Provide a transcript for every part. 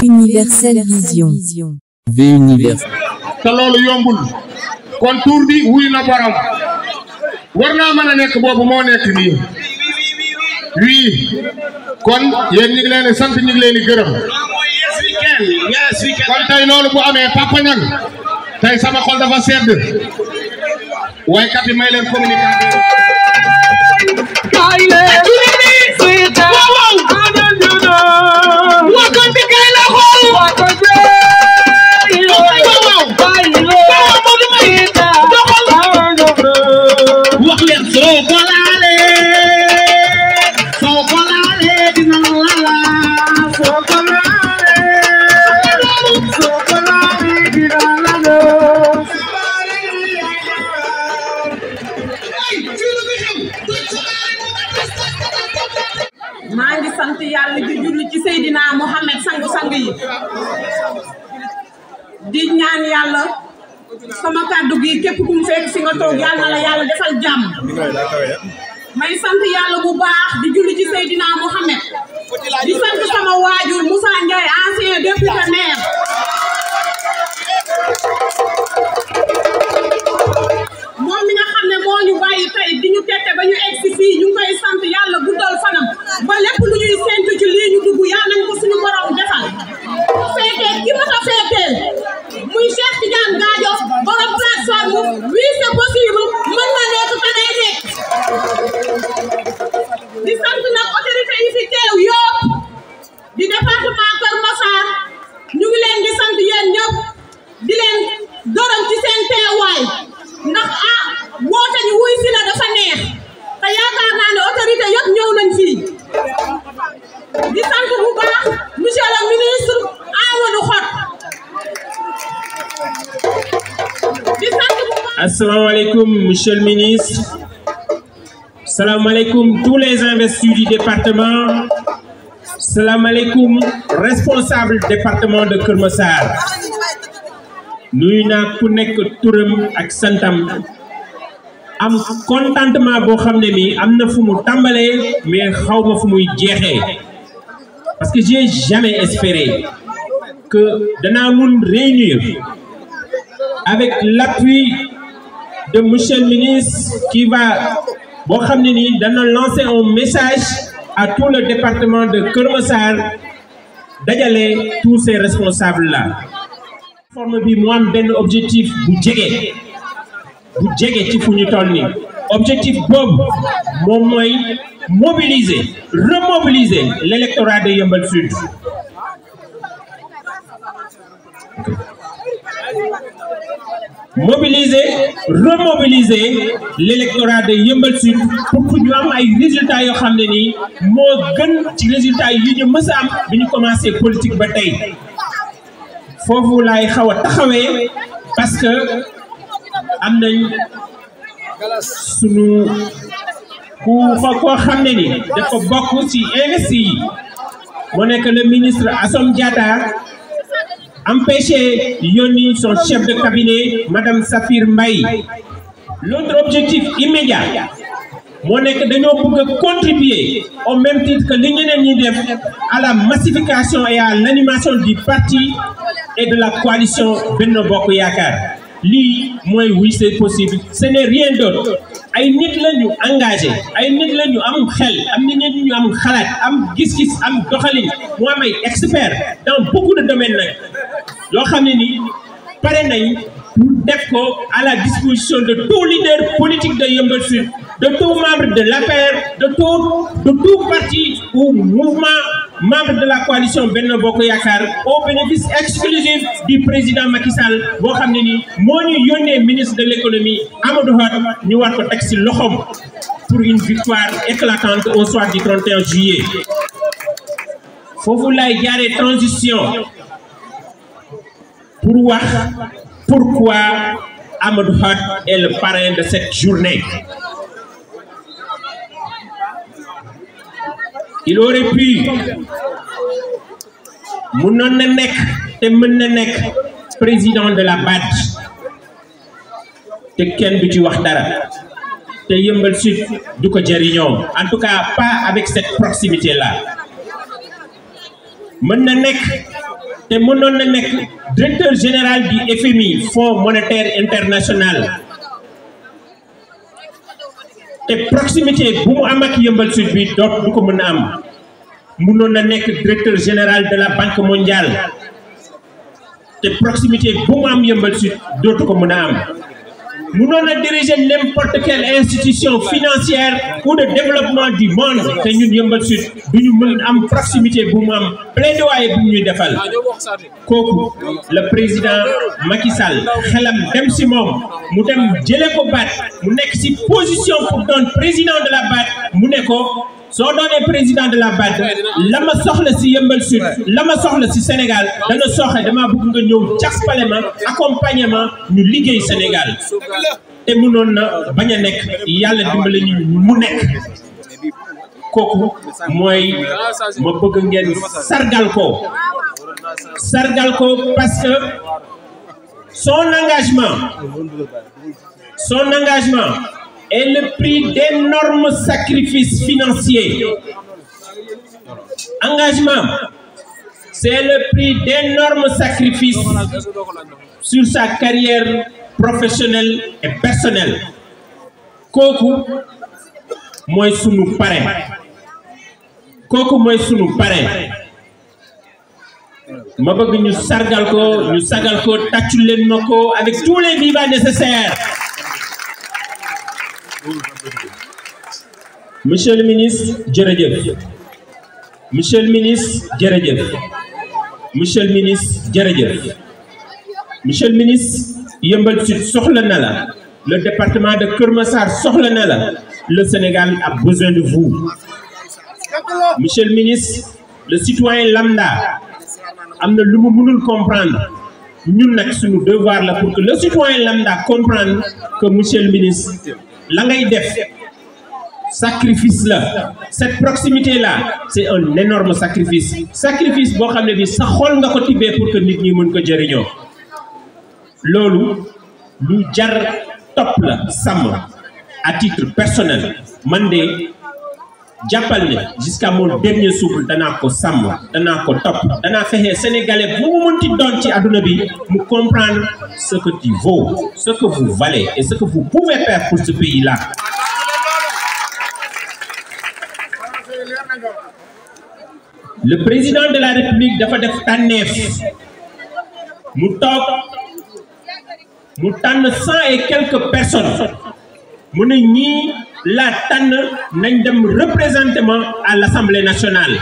Universel Vision. Universel. te loolu yombul kon tour bi wuy na borom war naa mën a nekk boobu moo nekk nii wii kon yéen ñu ngi leen di sant ñu ngi leen di gërëm kon tey loolu bu amee Papa Niang tey sama xol dafa sedd waykat yi may leen communicateur maa ngi sant yàlla di julli ci Seydina Mohamed sangu-sang yi di ñaan yàlla sama kàddu gi képp ku mu fekk fi nga toog yàlla na la yàlla defal jàmm may sant yàlla bu baax di julli ci Seydina Mohamed di sant sama waajur Moussa Ndiaye ancien député maire moom mi nga xam ne moo ñu bàyyi tey di ñu tette ba ñu egsi fii ñu ngi koy sant yàlla guddal fanam ba lépp lu ñuy séntu ci lii ñu dugg yàlla nañ ko suñu borom defal fekkee ki ma ko fekkeel muy Cheikh Tidiane Gadio borom plateforme oui c'est possible mën na nekk te day nekk di sant nag autorité yi fi teew yëpp di département Keur Massar ñu ngi leen di sant yéen ñëpp di leen gërëm ci seen teewaay ndax woote ñu wuy si la dafa neex te yaakaar naa ne autorité yëpp ñëw nañ fii di sant bu baax monsieur le ministre Amadou Hott di sant bu baax. Asalaamaaleykum monsieur le ministre. Asalaamaaleykum tous les investis du département. Asalaamaaleykum responsable département de Keur Massar. nuyu naa ku nekk turam ak santam. am contentement boo xam ne mi am na fu mu tàmbalee mais xaw ma fu muy jeexee parce que j'ai jamais espéré que danaa mun réunir avec l'appui de monsieur le ministre qui va boo xam ne nii dana lancer un message à tout le département de Keur Massar dajale tous ces responsables là. Forme bi mu am benn objectif bu jege ci fu ñu toll nii objectif boobu moom mooy mobiliser remobiliser l'électorat de Yeumbeul Sud remobiliser l'électorat de Yeumbeul Sud pour que ñu am ay résultats yoo xam ne nii moo gën ci résultats yi ñu mës a am bi ñu commencé politique ba tey foofu laay xaw a taxawee parce que am nañ sunu koo xam ne ni dafa bokk ci investi yi moo nekk le ministre Assome Diatta empêché yónni son chef de cabinet madame Safir Mbaye. L'autre objectif immédiat moo nekk dañoo bëgg a contribuer au même titre que li ñeneen ñi def à la massification et à l'animation du parti et de la coalition Benno Bokk Yaakaar. lii mooy oui c'est possible ce n'est rien d'autre ay nit la ñu engagé ay nit la ñu am xel am nit ñu am xalaat am gis-gis am doxalin mu am ay experts dans beaucoup de domaines nag yoo xam ne ni pare nañ pour def ko à la disposition de tout leader politique de Yeumbeul Sud de tout membre de l'APR de tout parti ou mouvement membre de la coalition Benno Bokk Yaakaar au bénéfice exclusif du président Macky Sall boo xam ne nii moo ñu yónnee ministre de l'économie Amadou Hott ñu war ko teg ci loxoom pour une victoire éclatante au soir du 31 juillet foofu lay jaaree transition pour wax pourquoi Amadou Hott est le parrain de cette journée. Il aurait pu mënoon na nekk te mën na nekk président de la BAD te kenn du ci wax dara te Yeumbeul Sud du ko jëriñoo en tout cas pas avec cette proximité là mën na nekk te mënoon na nekk directeur général du FMI Fonds monétaire international te proximité bu mu am ak Yeumbeul Sud bi doot du ko mën a am mënoon na nekk directeur général de la Banque mondiale te proximité bu mu am Yeumbeul Sud dootu ko mën a am mënoon a diriger n'importe quelle institution financière ou de développement du monde te ñun Yeumbeul Sud duñu mën am proximité bu mu am plaidoyer bu ñuy defal kooku le président Macky Sall xelam dem si moom mu dem jëlee ko baat mu nekk si position pour doon président de la baat mu ne ko soo doonee président de la BAD la ma soxla si Yeumbeul Sud la ma soxla si Sénégal dana soxe dama bëgg nga ñëw jàppale ma accompagnement ñu liggéey Sénégal te mënoon na bañ a nekk yàlla dimbale ñu mu nekk kooku mooy ma bëgg ngeen sargal ko parce que son engagement est le prix d'énormes sacrifices financiers. Engagement, c'est le prix d'énormes sacrifices sur sa carrière professionnelle et personnelle. Kooku mooy sunu parrain. Ma bëgg ñu sargal ko tàccu leen ma ko avec tous les vivas nécessaires. Monsieur le ministre jërëjëf monsieur le ministre jërëjëf monsieur le ministre jërëjëf monsieur le ministre Yeumbeul Sud soxla na la le département de Keur Massar soxla na la le Sénégal a besoin de vous monsieur le ministre le citoyen lambda am na lu mu mënul comprendre ñun nag suñu devoir la pour que le citoyen lambda comprenne que monsieur le ministre la ngay def sacrifice là cette proximité là c'est un énorme sacrifice boo xam ne bi sa xol nga ko tibbee pour que nit ñi mën ko jëriñoo loolu lu jar topp la sàmm à titre personnel man de jàppal ne jusqu'à mon dernier souffle danaa ko sàmm danaa ko topp danaa fexe sénégalais bu mu mënti doon ci adduna bi mu comprendre ce que tu vaux ce que vous valez et ce que vous pouvez faire pour ce pays là. Le président de la République dafa def tànneef mu tànn 100 et quelques personnes mu ne ñii la tànn nañ dem représentement à l'Assemblée nationale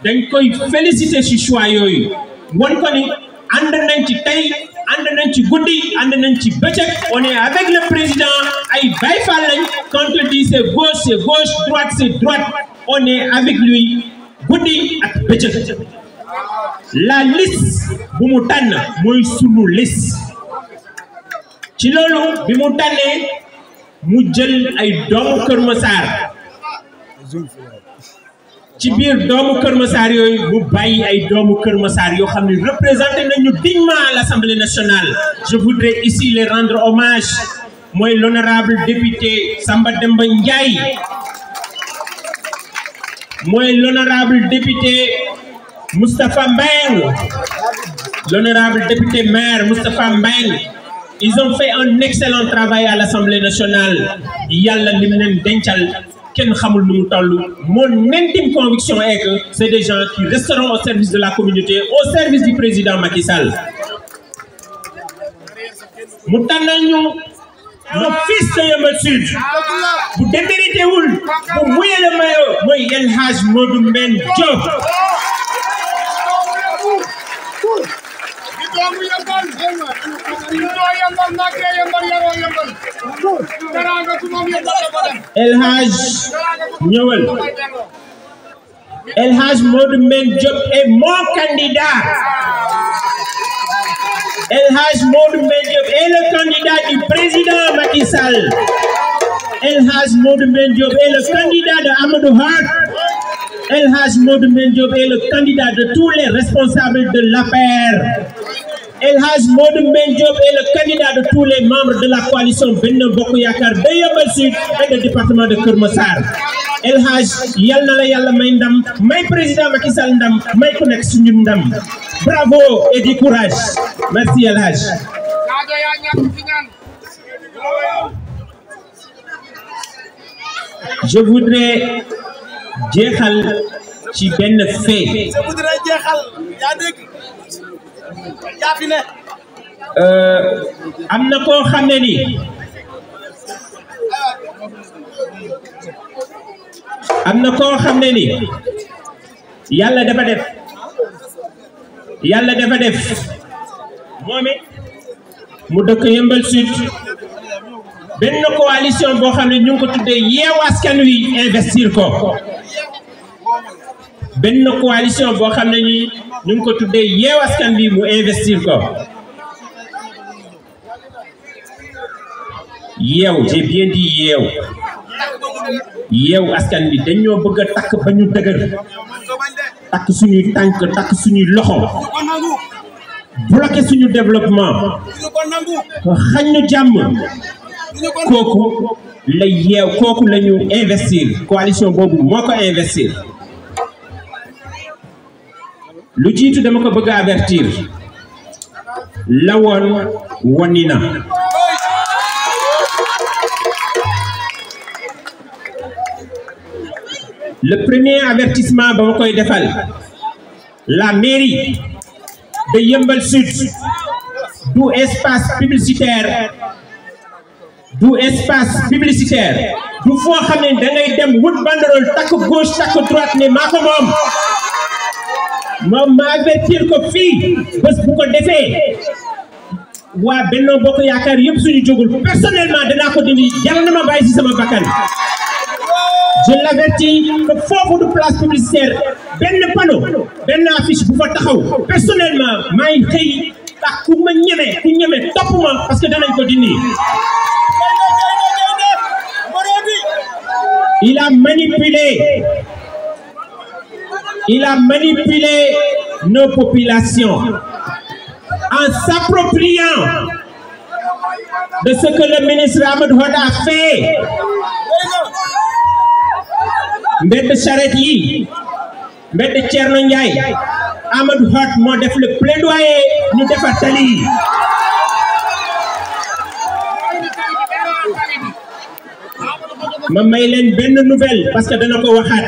dañ koy féliciter ci choix yooyu won ko ni ànd nañ ci tey ànd nañ ci guddi ànd nañ ci bëccëg on est avec le président ay Baye Fall lañ quand on dit c'est gauche droite c'est droite on est avec lui guddi ak bëccëg la liste bu mu tànn mooy sunu liste ci loolu bi mu tànnee mu jël ay doomu Keur Massar ci biir doomu Keur Massar yooyu mu bàyyi ay doomu Keur Massar yoo xam ne représenté nañu dignement à l'Assemblée nationale. Je voudrais ici les rendre hommage mooy l'honorable député Samba Demba Ndiaye mooy l'honorable député Moustapha Mbeng l'honorable député maire Moustapha Mbeng. Ils ont fait un excellent travail à l'Assemblée nationale yàlla lim leen dencal kenn xamul nu mu toll. Mon intime conviction est que c'est des gens qui resteront au service de la communauté au service du président Macky Sall. mu tànnal ñu le fils de Yeumbeul Sud bu démérité wul bu muyee le maillot mooy El Hadj Modou Mbène Diop. El Hadj ñëwal El Hadj Modou Mbène Diop est mon candidat. El Hadj Modou Mbène Diop est le candidat du président Macky Sall. El Hadj Modou Mbène Diop est le candidat de Amadou Hart. El Hadj Modou Mbène Diop est le candidat de tous les responsables de l'APR. El Hadj Modou Mbène Diop est le candidat de tous les membres de la coalition Benno Bokk Yaakaar de Yeumbeul Sud et du département de Keur Massar. El Hadj yal na la yàlla may ndam may président Macky Sall ndam may ku nekk suñu ndam bravo et du courage merci El Hadj. Je voudrais jeexal ci benn fait. am na koo xam ne ni yàlla dafa def moom it mu dëkk Yeumbeul Sud benn coalition boo xam ne ñu ngi ko tuddee Yewwi Askan Wi investir ko benn coalition boo xam ne ñu ngi ko tuddee Yewwi Askan Wi mu investir ko yeew j'ai bien dit yeew askan bi dañoo bëgg a takk ba ñu dëgër takk suñuy tànk takk suñuy loxo bloqué suñu développement xañ ñu jàmm kooku la yeew kooku la ñu investir coalition boobu moo ko investir lu jiitu dama ko bëgg a avertir la woon woni na le premier avertissement ba ma koy defal la mairie de Yeumbeul Sud du espace publicitaire du foo xam ne da ngay dem wut banderole takk gauche takk droite ne maa ko moom ma avertir ko fii bés bu ko defee waa Benno Bokk Yaakaar yëpp suñu jógul personnellement danaa ko dindi jar na ma bàyyi ci sama bakkan. Je l'avertis que foofu du place publicitaire benn panneau benn affiche bu fa taxaw personnellement maa ngi xëy ak ku ñeme topp ma parce que danañ ko dindi. Il a manipulé nos populations en s'appropriant de ce que le ministre Amadou Hott a fait. mbedd charrette yi mbedd Thierno Ndiaye Amadou Hott moo def le plaidoyer ñu defar tali yi ma may leen benn nouvelle parce que dana ko waxaat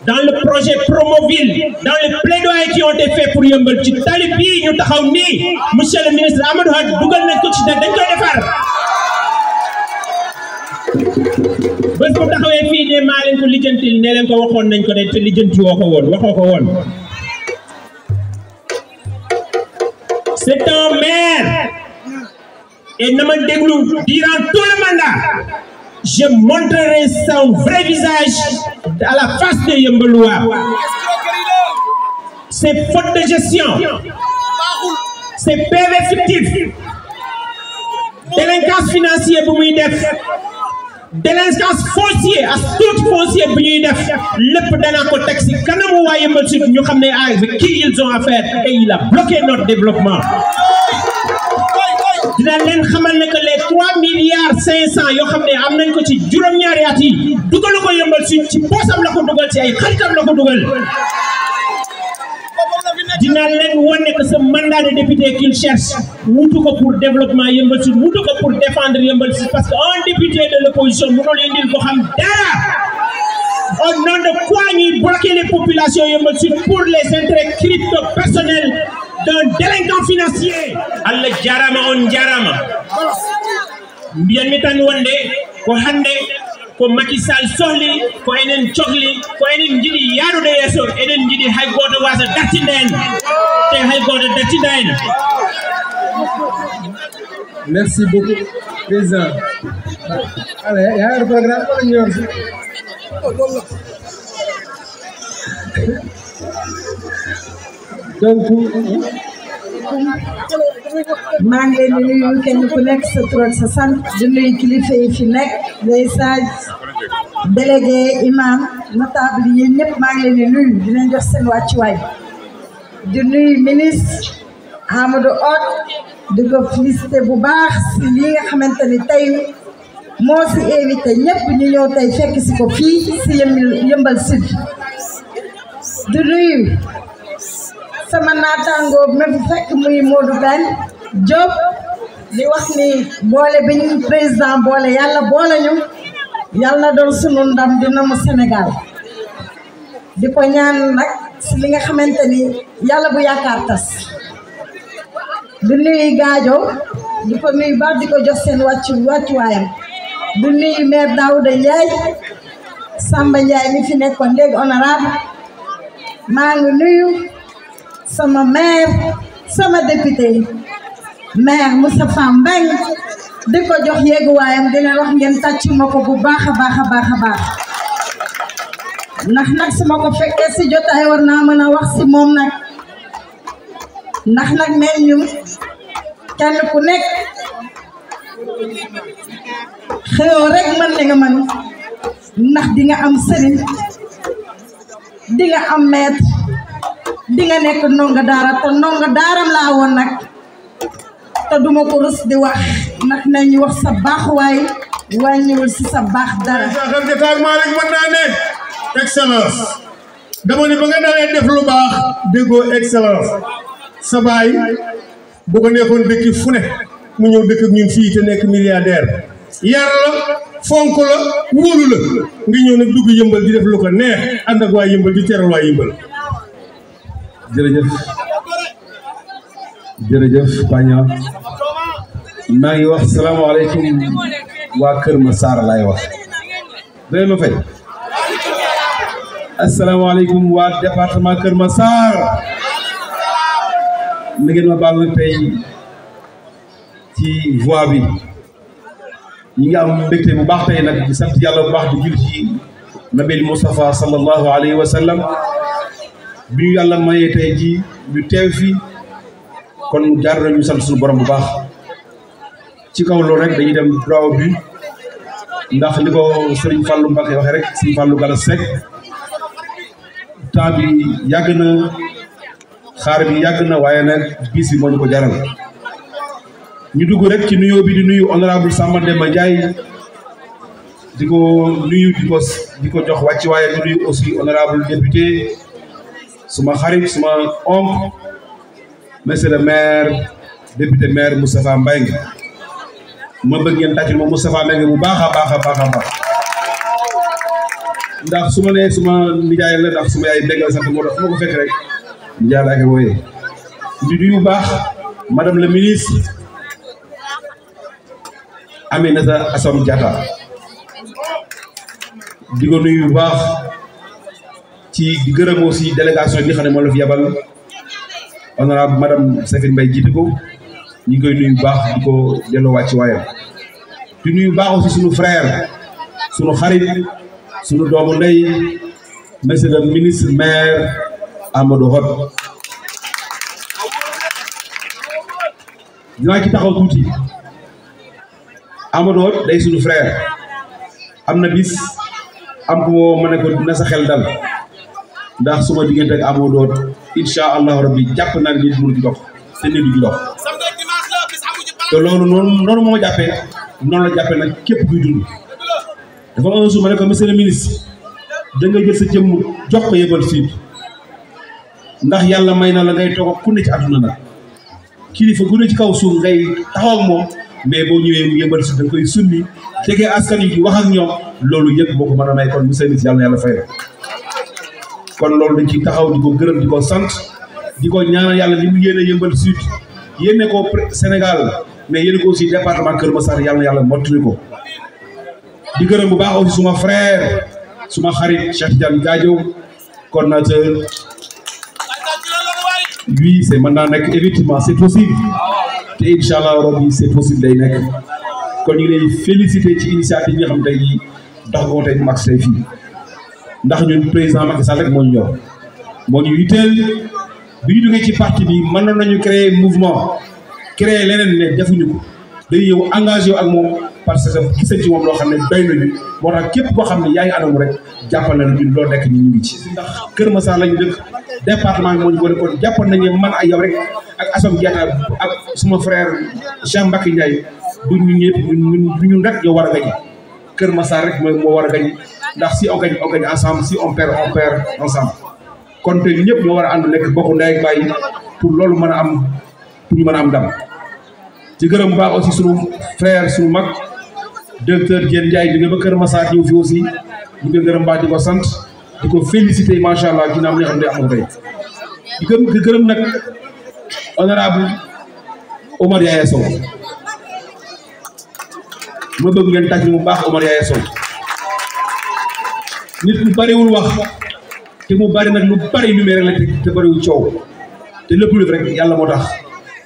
dans le projet Promoville dans les plaidoyers qui ont été faits pour Yeumbeul ci tali bii ñu taxaw nii monsieur le ministre Amadou Hott dugal nañ ko ci dañ koy defar bés bu taxawee fii ne maa leen ko lijjantil ne leen ko waxoon nañ ko ne te lijjanti waxoo ko woon c'est un maire et na ma déglu durant tout le mandat je montrerai son vrai visage à la face des Yeumbelois. C'est faute de gestion, c'est PV fictif, délinquance financière bu muy def délinquance foncière as tout foncier bu ñuy def lépp danaa ko teg ci kanamu waa Yeumbeul Sud ñu xam ne avec qui ils ont affaire et il a bloqué notre développement. dina leen xamal ne que les 3,5 milliards yoo xam ne am nañ ko ci juróom-ñaari at yi dugal ko Yeumbeul Sud ci poosam la ko dugal ci ay xaritam la ko dugal. dina leen wane que ce mandat de député qu'il cherche wutu ko pour développement Yeumbeul Sud wutu ko pour défendre Yeumbeul Sud parce que un député de l'opposition mënul indil ko xam dara au nom de quoi ñuy bloquer les populations Yeumbeul Sud pour les intérêts crypto personnels d'un délinquant financier. Allah jarama on jarama mbiyan mi tan wonde ko hande ko Macky Sall sohli ko enen cohli ko enen jiɗi yaarude yeeso eɗen jiɗi hay goto wasa dartinde en te hay goto dartinda en. Merci beaucoup président. Allez, y a un programme pour nous. Donc maa ngi leen di nuyu kenn ku nekk sa tur ak sa sant di nuyu kilifa yi fi nekk les sages délégué imam notable yi ñëpp maa ngi leen di nuyu di leen jox seen wàccuwaay di nuyu ministre Amadou Hott di ko félicité bu baax si li nga xamante ni tey moo si invité ñëpp ñu ñëw tey fekk si ko fii si Yeumbeul Sud di nuyu sama naataangoo ma fi fekk muy Modou Ben Diop di wax ni boole bi ñu président boole yàlla boole ñu yàlla na doon sunu ndam dina mu Sénégal di ko ñaan nag si li nga xamante ni yàlla bu yaakaar tas di nuyu Gaajo di ko nuyu baax di ko jox seen wàccuwaayam di nuyu maire Daouda Ndiaye Samba Ndiaye mi fi nekkoon léegi honorable maa ngi nuyu sama maire sama député maire Moustapha Mbengue di ko jox yéeguwaayam dina wax ngeen tàcc ma ko bu baax a baax a baax a baax ndax nag su ma ko fekkee si jotaay war naa mën a wax si moom nag ndax nag mel ñu kenn ku nekk xëyoo rek mën li nga mën ndax di nga am sëriñ di nga am maître di nga nekk ndongo daara te ndongo daaram laa woon nag te duma ko rus di wax ndax nañu wax sa baax waay wàññiwul si sa baax dara. xam nga taal maa rek mën naa ne excellence dama ne ba nga dalee def lu baax déggoo excellence sa baay bu ko nekkoon dëkk fu ne mu ñëw dëkk ak ñun fii te nekk milliardaire yar la fonk la wóolu la nga ñëw nag dugg Yeumbeul di def lu ko neex ànd ak waa Yeumbeul di teral waa Yeumbeul. jërëjëf Pagna maa ngi wax salaamaaleykum waa Keur Massar laay wax dangeen ma fay asalaamaaleykum waa département Keur Massar na ngeen ma baal nag tey ci voix bi ñi ngi am mbégte bu baax tey nag di sant yàlla bu baax di jul ci nabil Moustapha sallallahu alayhi wa sallam bi ñu yàlla mayee tey ji ñu teew fi kon jaar nañu sant suñu borom bu baax ci kaw loolu rek dañuy dem droit bi ndax li ko Serigne Fallou Mbacké waxee rek Serigne Fallou Galas Seck temps bi yàgg na xaar bi yàgg na waaye nag bis bi moo ñu ko jaral ñu dugg rek ci nuyoo bi di nuyu honorable Samba Demba Ndiaye di ko nuyu di ko jox wàcc waaye di nuyu aussi honorable député suma xarit suma oncle monsieur le maire député maire Moustapha Mbengue ma bëgg ngeen tàccul ma Moustapha Mbengue bu baax a baax a baax a baax ndax su ma nee suma nijaay la ndax suma yaay Mbengue la sant moo tax fu ma ko fekk rek nijaay laa koy wooyee di nuyu bu baax madame le ministre Aminata Assome Diatta di ko nuyu bu baax ci di gërëm aussi délégation bi nga xam ne moom la fi yabal honorable madame Safine Mbaye jiite ko ñu ngi koy nuyu bu baax di ko delloo wàcc waayam di nuyu bu baax aussi sunu frère sunu xarit sunu doomu ndey monsieur le ministre maire Amadou Hott dinaa ci taxaw tuuti Amadou Hott day sunu frère am na bis am ko moo ma ne ko dina sa xel dal ndax suma diggante ak Amadou Hott incha allahu rabbi jàpp naa ne nit mënu ci dox te nit du ci dox te loolu noonu moo jàppee noonu la jàppee nag képp kuy dund dafa am un jour ma ne ko monsieur le ministre da nga jël sa jëmm jox ko Yeumbeul Sud ndax yàlla may na la ngay toog ak ku ne ci àdduna nag kilifa gu ne ci kaw suuf ngay taxaw ak moom mais boo ñëwee Yeumbeul Sud da nga koy sunni jege askan yi di wax ak ñoom loolu yëpp boo ko mën a may kon monsieur le ministre yàlla fay rek kon loolu dañ ciy taxaw di ko gërëm di ko sant di ko ñaanal yàlla li mu yéene Yeumbeul Sud yéene ko Sénégal mais yéene ko aussi département Keur Massar yàlla mottali ko di gërëm bu baax aussi suma frère suma xarit Cheikh Tidiane Gadio coordinateur oui c'est mën naa nekk effectivement c'est possible te incha allah rabbi c'est possible day nekk kon ñu ngi lay féliciter ci initiative yi nga xam tey jii dox nga ko tey max tey fii ndax ñun président Macky Sall rek moo ñu ñor moo ñu yitteel bi ñu duggee ci parti bi mënoon nañu créer mouvement créer leneen ne defuñu ko day ñëw engagé ak moom parce que gis nañ ci moom loo xam ne doy nañu moo tax képp koo xam ne yaa ngi anamu rek jàppal na ñun loo nekk ñu ngi ci. ndax Keur Massar lañu dëkk département bi moo ñu ko kon jàppal nañu man ak yow rek ak Assome Diatta ak suma frère Cheikh Mbacké Ndiaye du ñu ñëpp ñun rek yow war a gañe Keur Massar rek moo war a gagné ndax si on gagne ensemble, si on perd ensemble. kon tey ñëpp ñoo war a ànd nekk bokk ndey ak bàyyi pour loolu mën a am pour ñu mën a am ndam. ci gërëm baax aussi sunu frère sunu mag docteur Diène Ndiaye jóge ba Keur Massar ñëw fi aussi ñu ngi gërëm baax di ko sant di ko féliciter macha allah ginnaaw li nga xam ne am na tey. di gërëm nag honorable Omar Yaya Sow ma bëgg ngeen tàcc bu baax Omar Yaya Sow nit ku bariwul wax te mu bari nag lu bari lu rek la te bariwul coow te lépp lu rek yàlla moo tax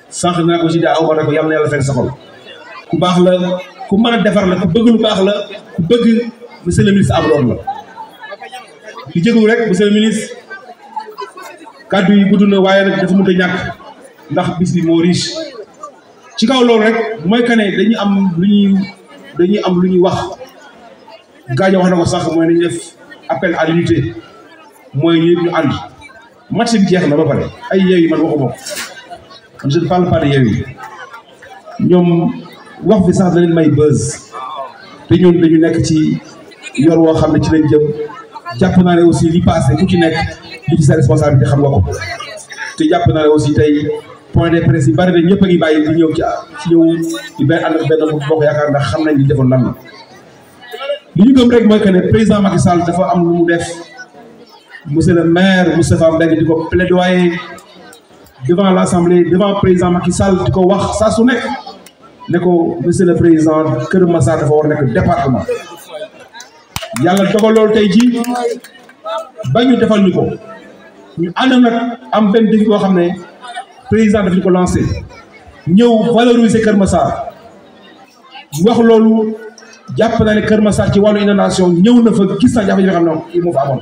sànq naa ko si daa Omar rek yàlla na yàlla fenn sa xol ku baax la ku mën a defar la ku bëgg lu baax la ku bëgg monsieur le ministre am doon la di jégalu rek monsieur le ministre kàddu yi gudd na waaye nag dafa mënut a ñàkk ndax bis bi moo riche ci kaw loolu rek mooy que ne dañuy am lu ñuy wax gaañoo wax na ko sax mooy nañu def appel à l'unité mooy ñëpp ñu ànd match bi jeex na ba pare ay yeew man waxuma ko je ne parle pas de yeew yi ñoom wax bi sax da leen may buzz te ñun dañu nekk ci yor woo xam ne ci lañ jëm jàpp naa ne aussi li passé ku ci nekk li ci sa responsabilité xam nga ko te jàpp naa ne aussi tey point de presse yi bari na ñëpp a ngi bàyyi di ñëw ci ñëw di benn ànd ak Benno Bokk Yaakaar ndax xam nañ li defoon lan la li ñu gëm rek mooy que ne président Macky Sall dafa am lu mu def monsieur le maire Moustapha Mbengue di ko plaidoyer devant l'Assemblée devant président Macky Sall di ko wax saa su nekk ne ko monsieur le président Keur Massar dafa war nekk département yàlla dogal loolu tey jii ba ñu defal ñu ko ñu ànd nag am benn défi boo xam ne président daf ñu ko lancé ñëw valoriser Keur Massar wax loolu jàpp naa ne Keur Massar ci wàllu inondation ñëw na fa gis naa jafe-jafe xam ne moo fa amoon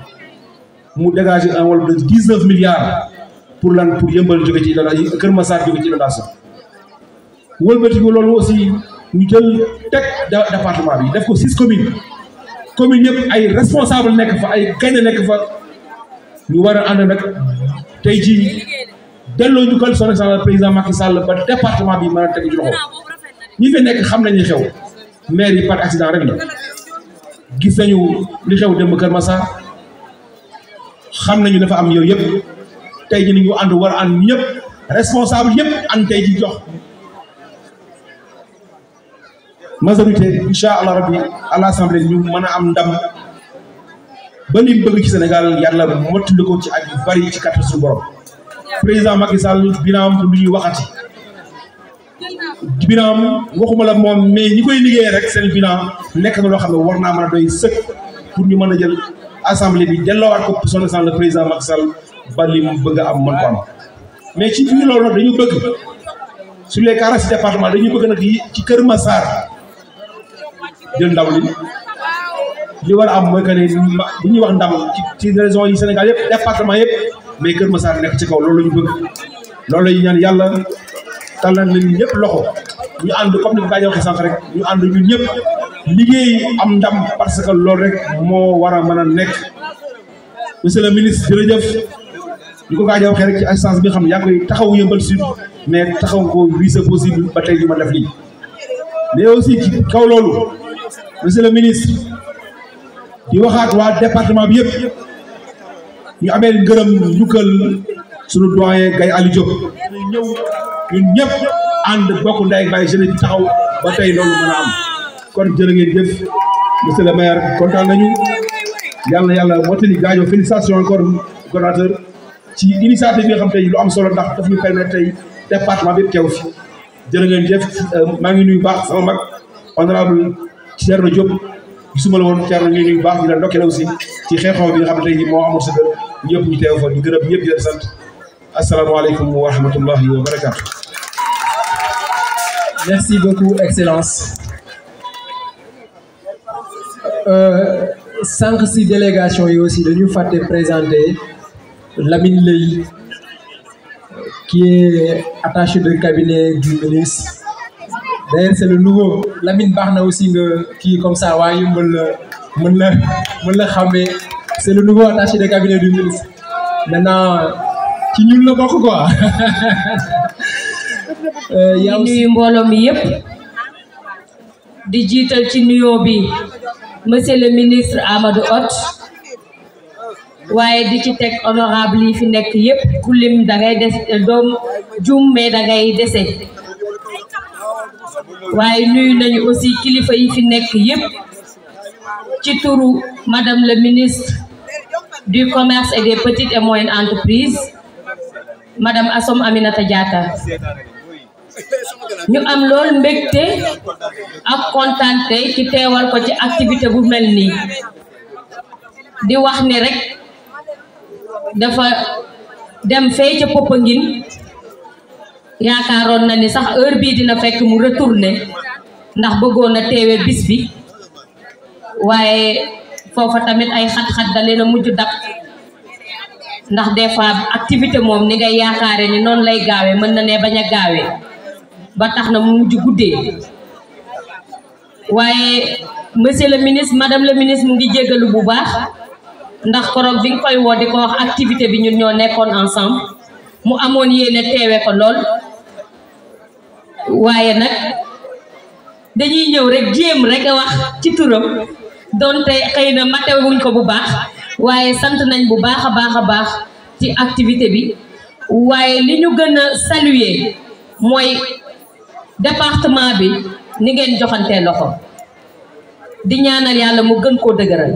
mu dégager un wàllu de 19 milliards pour lan pour yëmbal jóge ci inondation Keur Massar jóge ci inondation wëlbatiku loolu aussi ñu jël teg département bi def ko 6 communes yëpp ay responsable nekk fa ay gaynde nekk fa ñu war a ànd nag tey jii delloo ñu ko son excellence président Macky Sall ba département bi mën a teg ci loxo ñi fi nekk xam nañu xew maire yi par accident rek la gis nañu li xew démb Keur Massar xam nañu dafa am yooyu yëpp tey jii ñu ànd war a ànd ñëpp responsable yëpp ànd tey ji jox majorité incha allah rabbi à l'Assemblée ñu mën a am ndam ba li mu bëgg ci Sénégal yàlla mottali ko ci ak yu bari ci kàttan suñu borom président Macky Sall binaam lu ñuy waxati binaam waxuma la moom mais ñi koy liggéey rek seen bilan nekk na loo xam ne war naa mën a doy sëkk pour ñu mën a jël assemblée bi delloowaat ko son excellence le président Macky Sall ba li mu bëgg a am mën ko am mais ci biir loolu nag dañu bëgg sur les 46 départements dañu bëgg nag ci Keur Massar jël ndaw li war a am mooy que ne bu ñuy wax ndam ci régions yi Sénégal yëpp département yëpp mais Keur Massar nekk ci kaw loolu la ñu bëgg loolu la ñu ñaan yàlla tàllal nañu ñëpp loxo ñu ànd comme ni ko gaañoo waxee sànq rek ñu ànd ñun ñëpp liggéey am ndam parce que loolu rek moo war a mën a nekk monsieur le ministre jërëjëf ñu ko gaañoo waxee rek ci assistance bi nga xam ne yaa ngi koy taxawu Yeumbeul Sud mais taxaw ko oui c'est possible ba tey ñu ma def lii mais aussi ci kaw loolu monsieur le ministre di waxaat waa département bi yëpp ñu amee ngërëm njukkal suñu doyen Gaye Aliou Diop ñëw ñun ñëpp ànd bokk ndey bàyyi jeune bi taxaw ba tey loolu mën a am kon jërë ngeen jëf monsieur le maire kontaan nañu yàlla mottali gaañoo félicitations encore coordonnateur ci initiative bi nga xam tey lu am solo ndax daf ñu permettre tey département bi teew fi jërë ngeen jëf maa ngi nuyu baax sama mag honorable Thierno Diop gisuma la woon Thierno ñu nuyu baax di la ndokkale aussi ci xew-xew bi nga xam ne tey jii moo amoon sa kër ñëpp ñu teew fa di gërëm ñëpp di leen sant asalaamaaleykum wa rahmatullahi wa barakatuh. Merci beaucoup, Excellence. Sànq si délégation yi aussi dañu fàtte présenter Lamine Leye qui est attaché de cabinet du ministre. D'ailleurs c'est le nouveau Lamine baax na aussi nga kii comme ça waa Yeumbeul mën la xàmmee c'est le nouveau attaché de cabinet du ministre maintenant ci ñun la bokk quoi. di nuyu mbooloo mi yëpp di jiital ci nuyoo bi monsieur le ministre Amadou Hott waaye di ci teg honorable yi fi nekk yépp ku lim da ngay des doom jum mais da ngay dese waaye nuyu nañu aussi kilifa yi fi nekk yépp ci turu madame le ministre du commerce et des petites et moyennes entreprises madame Assom Aminata Diatta ñu am lool mbégte ak kontaante ci teewal ko ci activité bu mel nii di wax ni rek dafa dem fee ca Popenguine yaakaaroon na ni sax heure bii dina fekk mu retourné ndax bëggoon na teewe bis bi waaye foofa tamit ay xat-xat da leen a mujj dab ndax des fois activité moom ni ngay yaakaare ni noonu lay gaawee mën na ne bañ a gaawee ba tax na mu mujj guddee waaye monsieur le ministre madame le ministre mu ngi jéggalu bu baax ndax koroog bi nga koy woo di ko wax activité bi ñun ñoo nekkoon ensemble mu amoon yéene teewe ko lool waaye nag dañuy ñëw rek jéem rek a wax ci turam donte xëy na matewuñ ko bu baax waaye sant nañ bu baax a baax ci activité bi waaye li ñu gën a saluer mooy département bi ni ngeen joxantee loxo di ñaanal yàlla mu gën koo dëgëral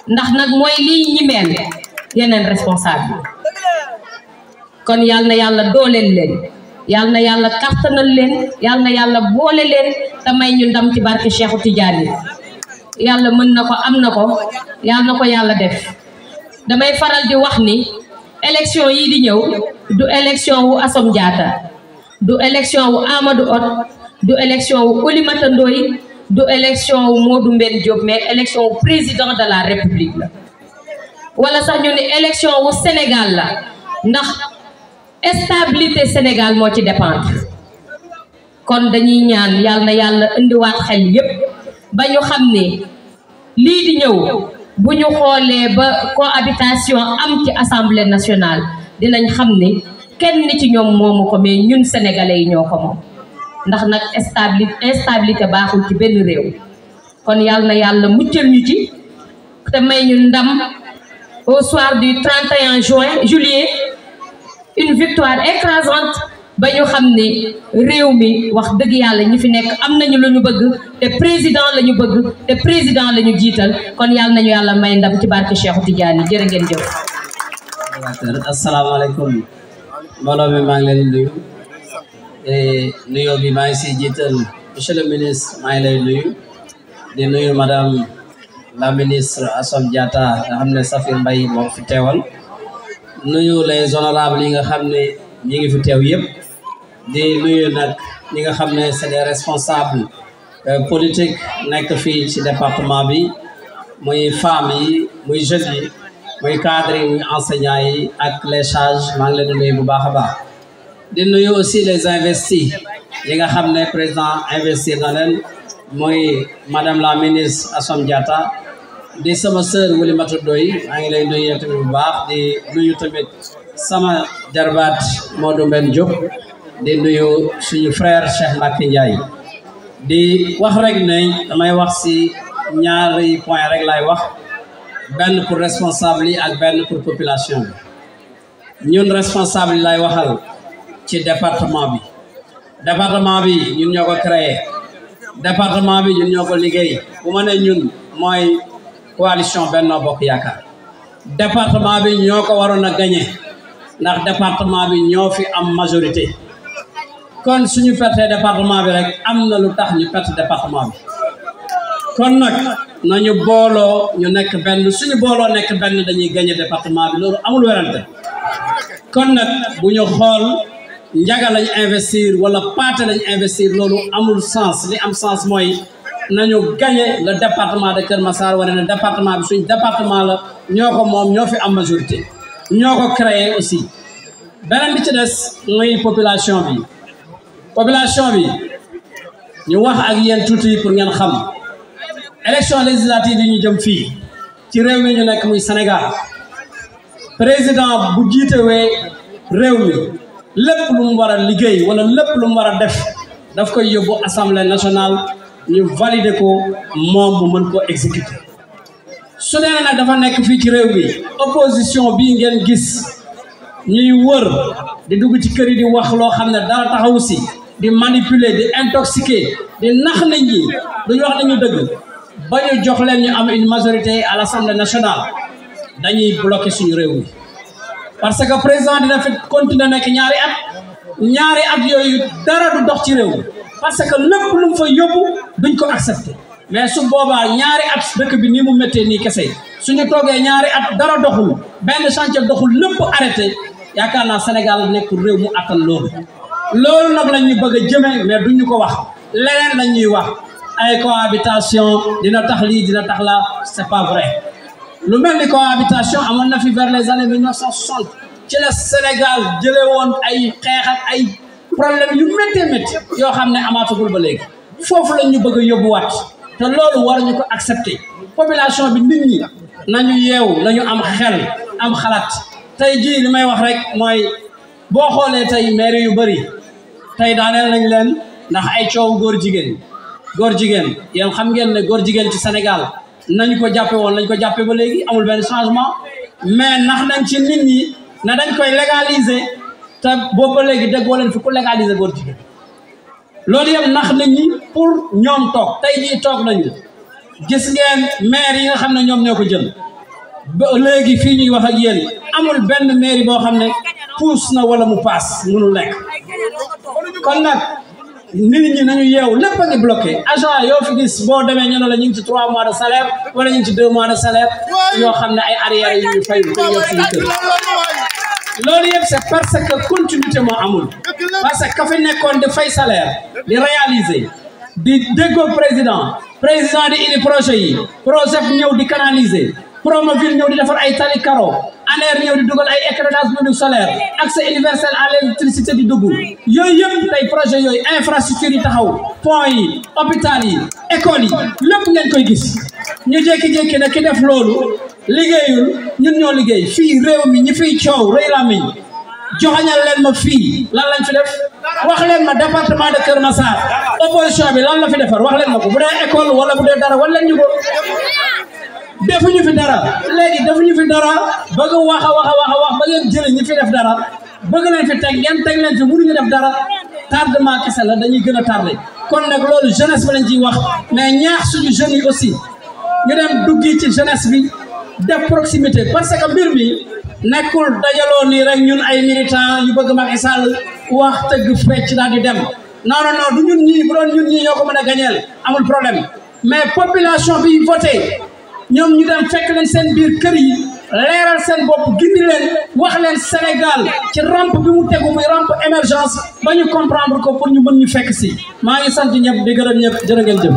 ndax nag mooy lii ñi mel yeneen responsable kon yal na yàlla dooleel leen yal na yàlla kartanal leen yal na yàlla boole leen te may ñu ndam ci barke Cheikhu Tidiane yàlla mën na ko am na ko yal na ko yàlla def damay faral di wax ni élection yi di ñëw du élection wu Assom Diatta du élection wu Amadou Hott du élection wu Oulimata Ndoye du élection wu Modou Mbène Diop mais élection wu président de la République la wala sax ñu ne élection wu Sénégal la ndax stabilité Sénégal moo ci dépendre kon dañuy ñaan yàlla na yàlla indiwaat xel yépp ba ñu xam ne lii di ñëw bu ñu xoolee ba cohabitation am ci assemblée nationale dinañ xam ne kenn ci ñoom moomu ko mais ñun sénégalais yi ñoo ko moom ndax nag instabilité baaxul ci benn réew kon yàlla na yàlla muccal ñu ci te may ñu ndam au soir du 31 juillet une victoire écrasante ba ñu xam ne réew mi wax dëgg yàlla ñi fi nekk am nañu lu ñu bëgg te président la ñu bëgg te président la ñu jiital kon yàlla nañu yàlla may ndam ci barke Cheikhu Tidiane jërë ngeen jëf. asalaamaaleykum mbooloo mi maa ngi leen di nuyu nuyoo bi maa ngi siy jiital monsieur le ministre maa ngi lay nuyu di nuyu madame la ministre Assom Diatta nga xam ne Safir Mbaye moo fi teewal nuyu les honorables yi nga xam ne ñi ngi fi teew yëpp di nuyu nag ñi nga xam ne c'est des responsables politiques nekk fii ci département bi muy femmes yi muy jeunes yi muy cadres yi muy enseignants yi ak les charges maa ngi leen di nuyu bu baax a baax di nuyu aussi les investis yi nga xam ne président investir na leen muy madame la ministre Assom Diatta di sama sœur Oulimata Ndoye maa ngi lay nuyu tamit bu baax di nuyu tamit sama jarbaat Modou Mbène Diop di nuyu suñu frère Cheikh Mbacké Ndiaye di wax rek ne damay wax ci ñaari point rek lay wax benn pour responsable yi ak benn pour population bi ñun responsable yi lay waxal ci département bi ñun ñoo ko créé département bi ñun ñoo ko liggéey bu ma ne ñun mooy coalition Benno Bokk Yaakaar département bi ñoo ko waroon a gagné ndax département bi ñoo fi am majorité kon suñu perte département bi rek am na lu tax ñu perte département bi kon nag nañu booloo ñu nekk benn suñu booloo nekk benn dañuy gagné département bi loolu amul werante kon nag bu ñu xool njaga lañ investir wala paate lañ investir loolu amul sens li am sens mooy nañu gagné le département de Keur Massar wane ne département bi suñ département la ñoo ko moom ñoo fi am majorité ñoo ko créé aussi beneen bi ci des muy population bi ñu wax ak yéen tuuti pour ngeen xam élection législative yi ñu jëm fii ci réew mi ñu nekk muy Sénégal président bu jiitewee réew mi lépp lu mu war a liggéey wala lépp lu mu war a def daf koy yóbbu assemblée nationale ñu valider ko moom mu mën ko exécuter su dee nag dafa nekk fii ci réew mi opposition bii ngeen gis ñuy wër di dugg ci kër yi di wax loo xam ne dara taxawu si di manipuler di intoxiquer di nax nit ñi duñu wax nañu dëgg ba ñu jox leen ñu am une majorité à l'Assemblée nationale dañuy bloquer suñu réew mi parce que président dina fi continuer nekk ñaari at yooyu dara du dox ci réew mi parce que lépp lu mu fa yóbbu duñ ko accepter mais su boobaa ñaari at dëkk bi nii mu méttee nii kese suñu toogee ñaari at dara doxul benn chantier doxul lépp arrêté yaakaar naa Sénégal nekk réew mu attan loolu nag lañ ñu bëgg a jëme mais duñu ko wax leneen lañ ñuy wax ay cohabitation dina tax lii dina tax la c'est pas vrai lu mel ni cohabitation amoon na fi vers les années 1960 ci la Sénégal jëlee woon ay xeex ak ay problème yu métti yoo xam ne amaatagul ba léegi foofu lañ ñu bëgg a yóbbuwaat te loolu war ñu ko accepter population bi nit ñi nañu yeewu nañu am xel am xalaat tey jii li may wax rek mooy boo xoolee tey maire yu bëri tey daaneel nañ leen ndax ay coow góor jigéen yéen xam ngeen ne góor jigéen ci Sénégal nañ ko jàppe woon lañ ko jàppe ba léegi amul benn changement mais nax nañ ci nit ñi ne dañ koy légaliser te boobu ba léegi déggoo leen fi ku légaliser góor jigéen loolu yëpp nax nit ñi pour ñoom toog tey jii toog nañu gis ngeen maire yi nga xam ne ñoom ñoo ko jël ba léegi fii ñuy wax ak yéen amul benn maire boo xam ne puus na wala mu paas mënul nekk kon nag nit ñi nañu yeewu lépp a ngi bloqué agent yoo fi gis boo demee ñu ne la ñu ngi ci 3 mois de salaire wala ñu ngi ci 2 mois de salaire yoo xam ne ay arrière yu ñu fay ko ñëw suñu kër loolu yëpp c'est parce que continuité moo amul parce que ka fi nekkoon di fay salaire di réaliser di déggoo président di indi projet yi projet bi ñëw di canaliser Promoville ñëw di defar ay tali karo ANER ñëw di dugal ay éclairage public solaire accès universel à l'électricité di dugg yooyu yëpp tey projet yooyu infrastructure yi taxaw pont yi hôpital yi école yi lépp ngeen koy gis ñu jékki-jékki ne ki def loolu liggéeyul ñun ñoo liggéey fii réew mi ñi fiy coow rëy la miñ joxañal leen ma fii lan lañ fi def wax leen ma département de Keur Massar opposition bi lan la fi defar wax leen ma ko bu dee école wala bu dee dara wala leen ñu ko defuñu fi dara léegi defuñu fi dara bëgg wax ba ngeen jëlee ñi fi def dara bëgg leen fi teg ngeen teg leen fi mënuñu def dara tardement kese la dañuy gën a tardé kon nag loolu jeunesse bi lañ ciy wax mais ñaax suñu jeunes yi aussi ñu dem duggi ci jeunesse bi def proximité parce que mbir mi nekkul dajaloo nii rek ñun ay militants yu bëgg Macky Sall wax tëgg fecc daal di dem non du ñun ñii bu doon ñun ñii ñoo ko mën a gañeel amul problème mais population bi voté ñoom ñu dem fekk leen seen biir kër yi leeral seen bopp gindi leen wax leen Sénégal ci rampe bi mu tegu muy rampe émergence ba ñu comprendre ko pour ñu mën ñu fekk si maa ngi sant ñëpp di gërëm ñëpp jërë ngeen jëf.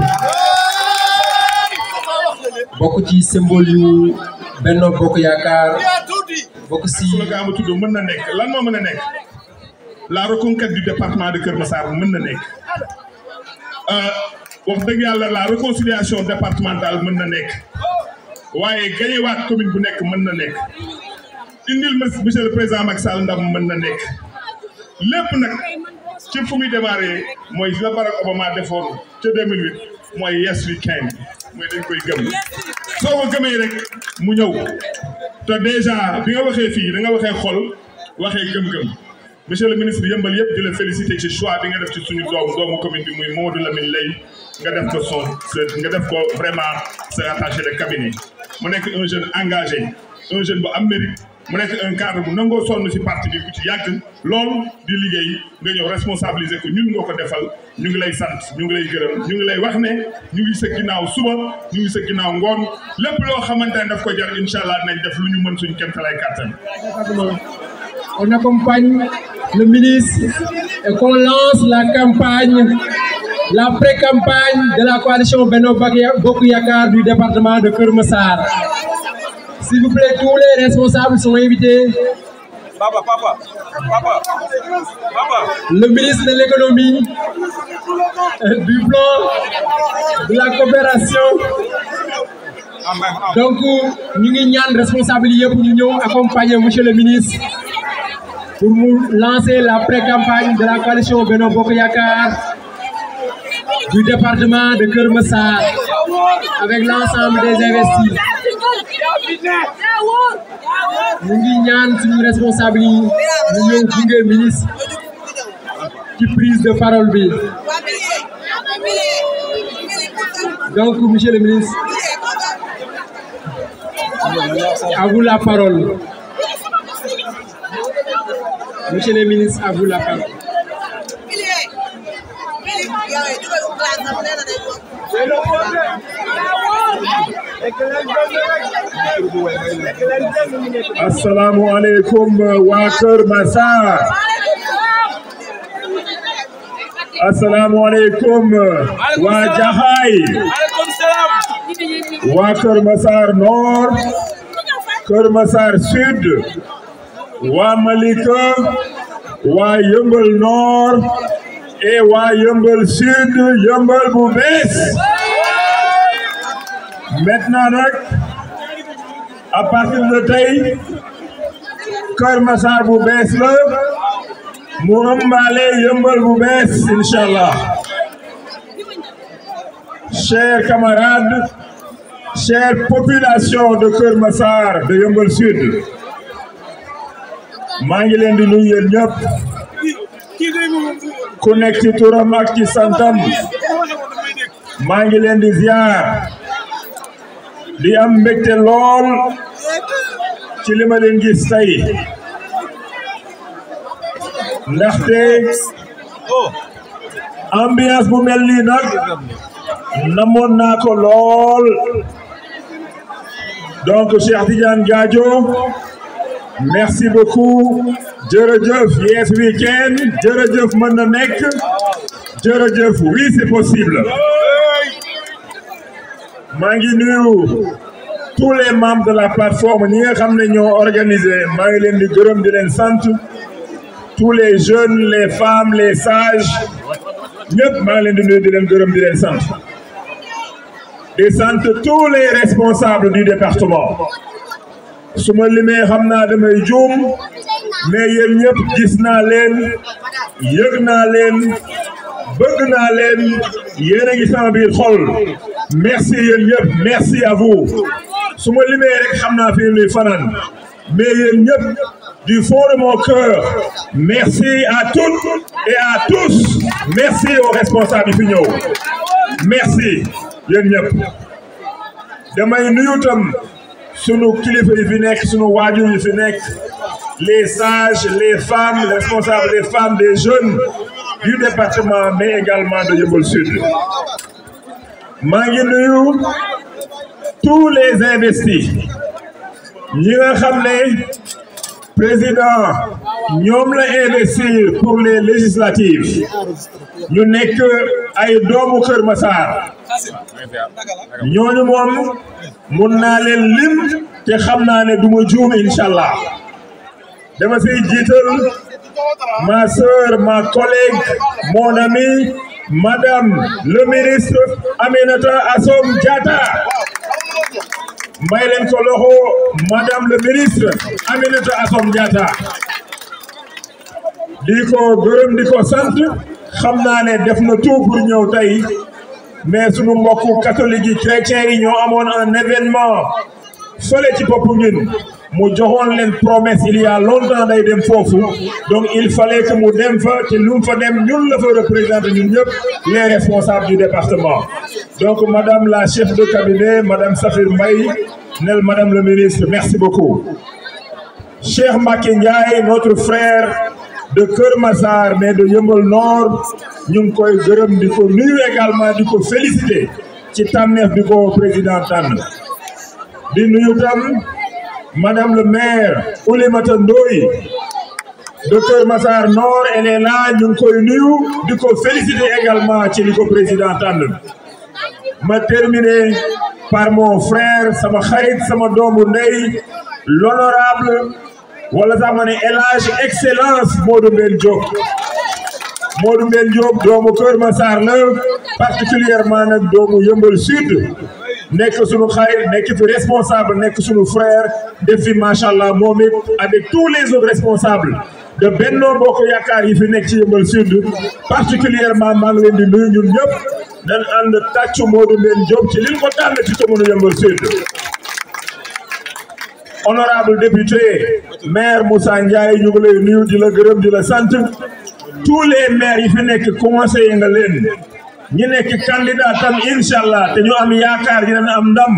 bokk ci symbole yu Benno Bokk Yaakaar bokk si. slogan bu tudd mën na nekk lan moo mën a nekk la reconquête du département de Keur Massar mën na nekk wax dëgg yàlla la réconciliation départementale mën na nekk. waaye gañewaat commune bu nekk mën na nekk indil monsieur le président Macky Sall ndam mën na nekk lépp nag ci fu muy démarré mooy la Barack Obama defoon ca 2008 mooy yes we can mooy dañ koy gëm soo ko gëmee rek mu ñëw te déjà bi nga waxee fii da nga waxee xol waxee gëm-gëm monsieur le ministre yëmbal yëpp di la féliciter ci choix bi nga def ci suñu doomu commune bi muy Mamadou Lamine Lay nga def ko nga def ko vraiment sa attaché de cabinet mu nekk un jeune engagé un jeune bu am mérite mu nekk un cadre bu nangoo sonn ci parti bi bu ci yàgg loolu di liggéey nga ñëw responsabiliser ko ñun nga ko defal ñu ngi lay sant ñu ngi lay gërëm ñu ngi lay wax ne ñu ngi sa ginnaaw suba ñu ngi sa ginnaaw ngoon lépp loo xamante ne daf ko jar incha allah nañ def lu ñu mën suñu kéemtalaay kàttan. On accompagne le ministre et qu'on lance la campagne, la pré-campagne de la coalition Benno Bokk Yaakaar du département de Keur Massar. S'il vous plaît, tous les responsables sont invités. Papa. Le ministre de l'économie, du plan, de la coopération. Donc, nous sommes responsables pour nous accompagner, monsieur le ministre, pour nous lancer la pré-campagne de la coalition Benno Bokk Yaakaar. du département de Keur Massar avec l'ensemble des investis. Nous avons une responsabilité, nous avons un ministre qui prise de parole. Donc, monsieur le ministre, à vous la parole. Monsieur le ministre, à vous la parole. Assalamu alaikum wa Keur Massar. Assalamu alaikum wa Jaxaay. Wa Keur Massar Nord, Keur Massar Sud, wa Malika, wa Yeumbeul Nord et wa Yeumbeul Sud, Yeumbeul bu bees. Maintenant nag à partir de tey Keur Massar bu bees la mu ëmbaale Yeumbeul bu bees inchallah. Chers camarades, chère population de Keur Massar de Yeumbeul Sud, maa ngi leen di nuyu yéen ñëpp ku nekk ci turam ak ci santam. maa ngi leen di ziar di am mbégte lool ci li ma leen gis tey ndaxte ambiance bu mel nii nag namoon naa ko lool. Donc Cheikh Tidiane Gadio, merci beaucoup. Jërëjëf yes weekend, jërëjëf mën na nekk, jërëjëf oui c'est possible. maa ngi nuyu tous les membres de la plateforme ñi nga xam ne ñoo organisé, maa ngi leen di gërëm di leen sant. Tous les jeunes, les femmes, les sages, ñëpp maa ngi leen di nuyu di leen gërëm di leen sant. Di sant tous les responsables du département. su ma limee xam naa damay juum, mais yéen ñëpp gis naa leen, yëg naa leen, bëgg naa leen, yéen a ngi sama biir xol. Merci yéen ñëpp, merci à vous. su ma limee rek xam naa fi ñuy fanaan, mais yéen ñëpp du fond de mon cœur, merci à toutes et à tous. Merci aux responsables fi ñëw. Merci yéen ñëpp. damay nuyu tam sunu kilifa yi fi nekk, sunu waajur yi fi nekk, les sages, les femmes, les responsables des femmes, des jeunes du département, mais également de Yeumbeul Sud. maa ngi nuyu tous les investis ñi nga xam ne président ñoom la investir pour les législatives ñu nekk ay doomu Keur Massar. ñooñu moom mun naa leen lim te xam naa ne duma juum inchallah. dama siy jiital ma sœur, ma collègue, mon amie, Madame le ministre Aminata Assome Diatta. may leen ko loxo Madame le ministre Aminata Assome Diatta. di ko gërëm di ko sant. xam naa ne def na tout pour ñëw tey, mais sunu mbokku catholique yi chrétiens yi ñoo amoon un événement fële ci bopp ñun. mu joxoon leen promesse il y a longtemps day dem foofu, donc il fallait que mu dem fa te lu mu fa dem ñun la fa représenter ñun ñëpp les responsables du département. Donc madame la chef de cabinet, madame Safir Mbaye, nel madame le ministre, merci beaucoup. Cheikh Mbacké Ndiaye, notre frère de Keur Massar mais de Yeumbeul Nord, ñu ngi koy gërëm di ko nuyu également di ko féliciter ci tànneef bi ko président tànn. di nuyu tam Madame le maire Oulimata Ndoye de Keur Massar Nord, elle est là, ñu ngi koy nuyu di ko féliciter également ci li ko président tànn. ma terminer par mon frère, sama xarit, sama doomu ndey, l'honorable wala sax ma ne El Hadj Excellence Modou Mbène Diop. Modou Mbène Diop doomu Keur Massar la, particulièrement nag doomu Yeumbeul Sud. nekk sunu xarit, nekk fi responsable, nekk sunu frère, def fi machallah moom it avec tous les autres responsables de Benno Bokk Yaakaar yi fi nekk ci Yeumbeul Sud. Particulièrement maa ngi leen di nuyu ñun ñëpp nan ànd tàccu Modou Mbène Diop ci liñ ko tànn ci commune Yeumbeul Sud. Honorable député maire Moussa Ndiaye ñu ngi lay nuyu di la gërëm di la sant tous les maires yi fi nekk conseiller nga leen ñi nekk candidat tam inshallah te ñu am yaakaar dinañ am ndam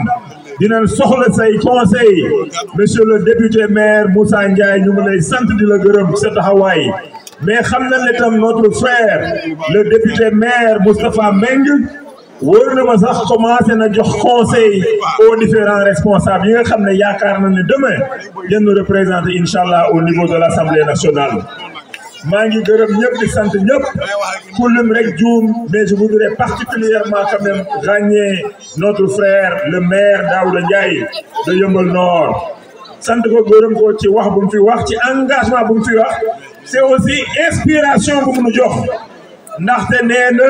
dinañ soxla say conseil monsieur le député maire Moussa Ndiaye ñu ngi lay sant di la gërëm sa taxawaay mais xam nañ ne tam notre frère le député maire Moustapha Meng wóor na ma sax commencé na jox conseil aux différents responsables yi nga xam ne yaakaar na ne demain yéen ñu représenter inshallah au niveau de l'Assemblée nationale. maa ngi gërëm ñëpp di sant ñëpp ku lim rek juum mais je voudrais particulièrement quand même ràññee notre frère le maire Daouda Ndiaye de Yeumbeul Nord sant ko gërëm ko ci wax bu mu fi wax ci engagement bu mu fi wax c'est aussi inspiration bu mu nu jox ndaxte nee na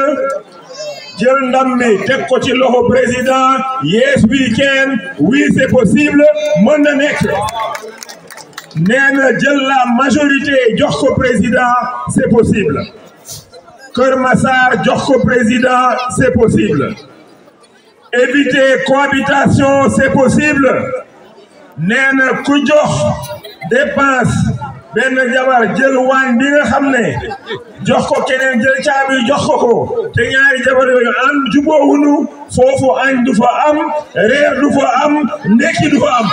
jël ndam mi teg ko ci loxo président yes we can oui c'est possible mën na nekk nee na jël la majorité jox ko président c'est possible Keur Massar jox ko président c'est possible éviter cohabitation c'est possible nee na ku jox dépense benn jabar jël waañ bi nga xam ne jox ko keneen jël caabi jox ko te ñaari jabar yooyu ànd jubóowuñu foofu añ du fa am reer du fa am ndekki du fa am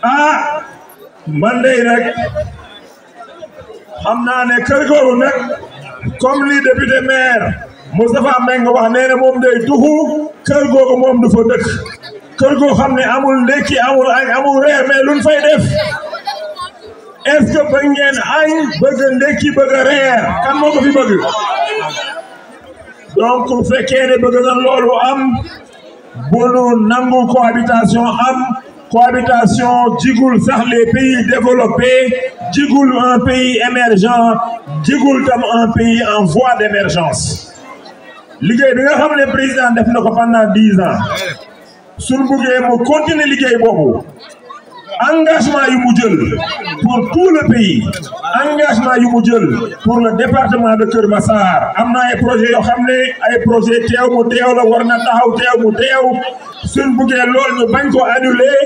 ah man de nag xam naa ne kër googu nag comme li député maire Moustapha Mbengue wax nee na moom day tuxu kër googu moom du fa dëkk kër goo xam ne amul ndekki amul añ amul reer mais luñ fay def est-ce que bëgg ngeen añ bëgg ndekki bëgg reer kan moo ko fi bëgg donc bu fekkee ne bëgg na loolu am bu nu nangu cohabitation am cohabitation jigul sax les pays développés jigul un pays émergent jigul tam un pays en voie d'émergence liggéey bi nga xam ne président def na ko pendant 10 ans suñ buggee mu continuer liggéey boobu engagement yu mu jël pour tout le pays engagement yu mu jël pour le département de Keur Massar am na ay projets yoo xam ne ay projet teew mu teew la war na taxaw teew mu teew suñ buggee loolu ñu bañ ko annuler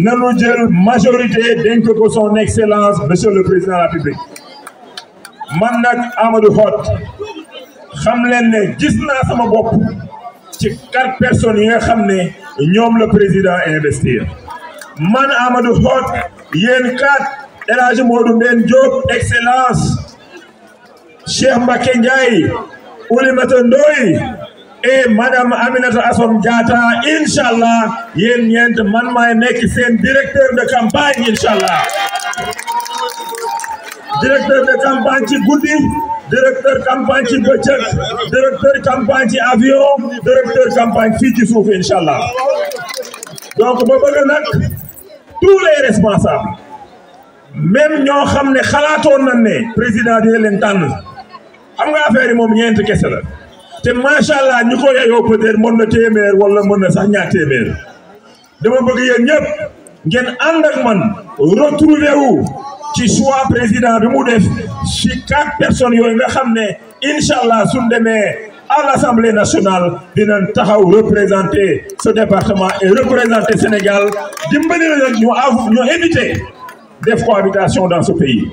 nanu jël majorité dénk ko son excellence monsieur le président de la République man nag Amadou Hott xam leen ne gis naa sama bopp ci 4 personnes yi nga xam ne ñoom le président investir man Amadou Hott yéen 4 El Hadji Modou Mbène Diop excellence Cheikh Mbacké Ndiaye Oulimata Ndoye et madame Aminata Assome Diatta inchallah yéen ñeent man maay nekk seen directeur de campagne inchallah directeur de campagne ci guddi directeur campagne ci bëccëg directeur campagne ci avion directeur campagne fii ci suuf inchallah donc ba bëgg nag tous les responsables même ñoo xam ne xalaatoon nañ ne président dina leen tànn xam nga affaire yi moom ñeent kese la te macha allah ñu ko yeyoo peut-être mën na téeméer wala mën na sax ñaar téeméer dama bëgg yéen ñëpp ngeen ànd ak man retrouver wu ci choix président bi mu def ci 4 personnes yooyu nga xam ne inchallah suñ demee à l'Assemblée nationale dinañ taxaw représenter ce département et représenter Sénégal dimbali na ñu éviter def cohabitation dans ce pays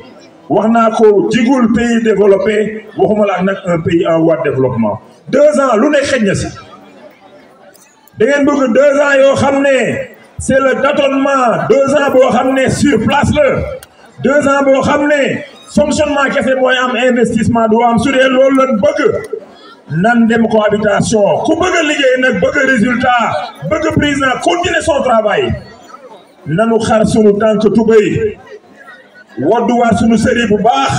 wax naa ko jigul pays développé waxuma la nag un pays en voie de développement 2 ans lu ne xëj na si da ngeen bëgg 2 ans yoo xam ne c'est le tâtonnement 2 ans boo xam ne sur place la 2 ans boo xam ne fonctionnement kese mooy am investissement du am su dee loolu lañ bëgg nan dem cohabitation ku bëgg a liggéey nag bëgg résultat bëgg président continuer son travail nanu xar sunu tànk tubéy wodduwaat sunu sëri bu baax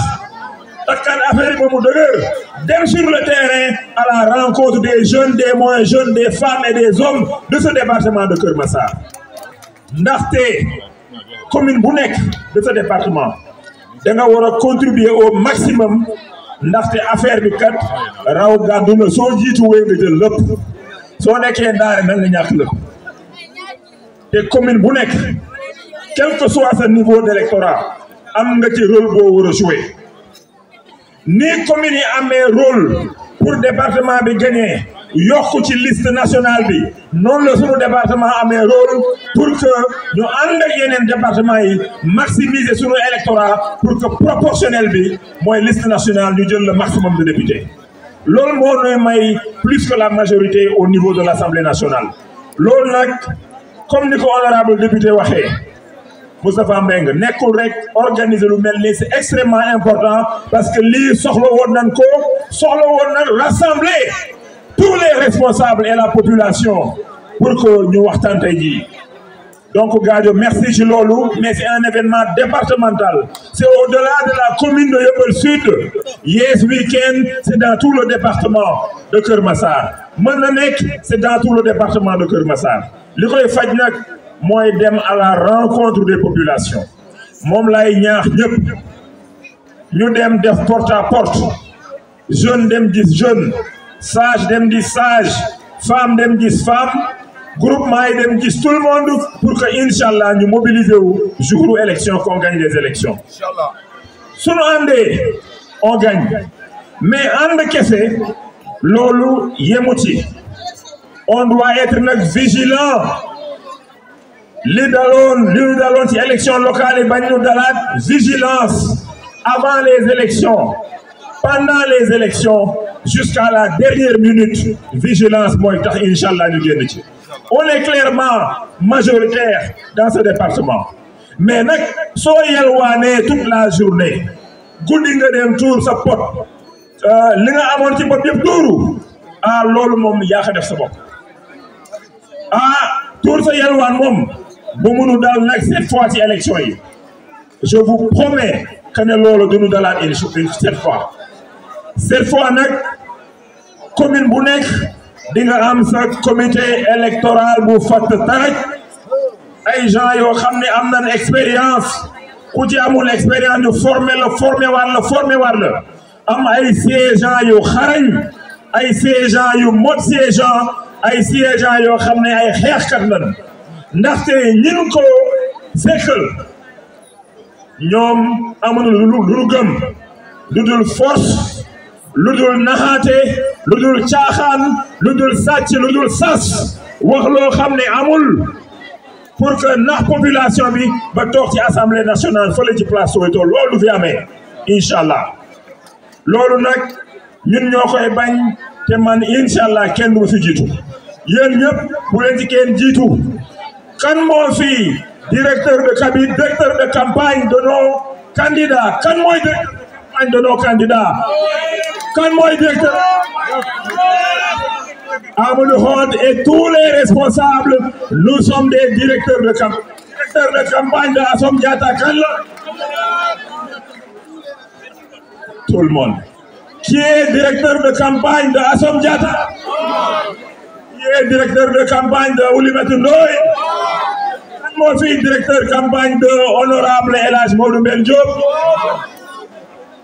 takkaat affaire yi ba mu dëgër dem sur le terrain à la rencontre des jeunes des moins jeunes des femmes et des hommes de ce département de Keur Massar ndaxte commune bu nekk de ce département da nga war a contribuer au maximum ndaxte affaire bi kat raw gàddu la soo jiituwee nga jël lépp soo nekkee ndaare na nga ñàkk lépp te commune bu nekk quel que soit ce niveau d'électorat am nga ci rôle boo war a jouer ni commune yi amee rôle pour département bi gagner yokku ci liste nationale bi non la sunu département amee rôle pour que ñu ànd ak yeneen département yi maximiser sunu électorat pour que proportionnel bi mooy liste nationale ñu jël le maximum de députés loolu moo ñuy may plus que la majorité au niveau de l'Assemblée nationale loolu nag comme ni ko honorable député waxee Moustapha Mbengue nekkul rek organiser lu mel ni c'est extrêmement important parce que lii soxla woon nañ ko soxla woon nañ rassembler tous les responsables et la population pour que ñu waxtaan tey jii donc Gadio merci ci loolu mais c'est un événement départemental c'est au-delà de la commune de Yeumbeul Sud Yes Weekend c'est dans tout le département de Keur Massar mën na nekk c'est dans tout le département de Keur Massar li koy faj nag mooy dem à la rencontre des populations moom lay ñaax ñëpp ñu dem def porte à porte jeune dem gis jeune sage dem gis sage femme dem gis femme groupement yi dem gis tout le monde pour que inchallah ñu mobiliser wu jour élection qu'on gagne les élections suñu àndee on gagne mais ànd kese loolu yemu ci on doit être nag vigilant li ñu daloon ci élection locale yi bañ ñu dalaat vigilance avant les élections pendant les élections jusqu'à la dernière minute vigilance mooy tax inchallah ñu génn ci on est clairement majoritaire dans ce département mais nag soo yelwaanee toute la journée guddi nga dem tuur sa pot li nga amoon ci pot yëpp tuuru loolu moom yaa ko def sa bopp tuur sa yelwaan moom bu munu dal nag cette fois ci élection yi je vous promets que ne loolu du nu dalaat cette fois nag commune bu nekk di nga am sa comité électoral bu fatt taraj ay gens yoo xam ne am nañ expérience ku ci amul expérience ñu former la am ay siégeants yu xarañ ay siégeants yu mot siégeants ay siégeants yoo xam ne ay xeexkat lañ ndaxte ñin ko sekkal ñoom amuñu lu gëm lu dul force lu dul naxaate lu dul caaxaan lu dul sàcc lu dul sas wax loo xam ne amul pour que nax population bi ba toog ci assemblée nationale fële ci place Soweto loolu du fi amee inchallah loolu nag ñun ñoo koy bañ te man inchallah kenn du fi jiitu yéen ñëpp bu leen ci kenn jiitu kan moo fi directeur de campagne de nos candidats kan mooy directeur de campagne de nos candidats kan mooy directeur Amadou Hott et tous les responsables nous sommes des directeurs de campagne. Directeur de campagne de Assome Diatta kan la tout le monde. Qui est directeur de campagne de Assome Diatta? Qui est directeur de campagne de Oulimatou Ndoye? Kan moo fi directeur de campagne de honorable El Hadj Modou Mbène Diop?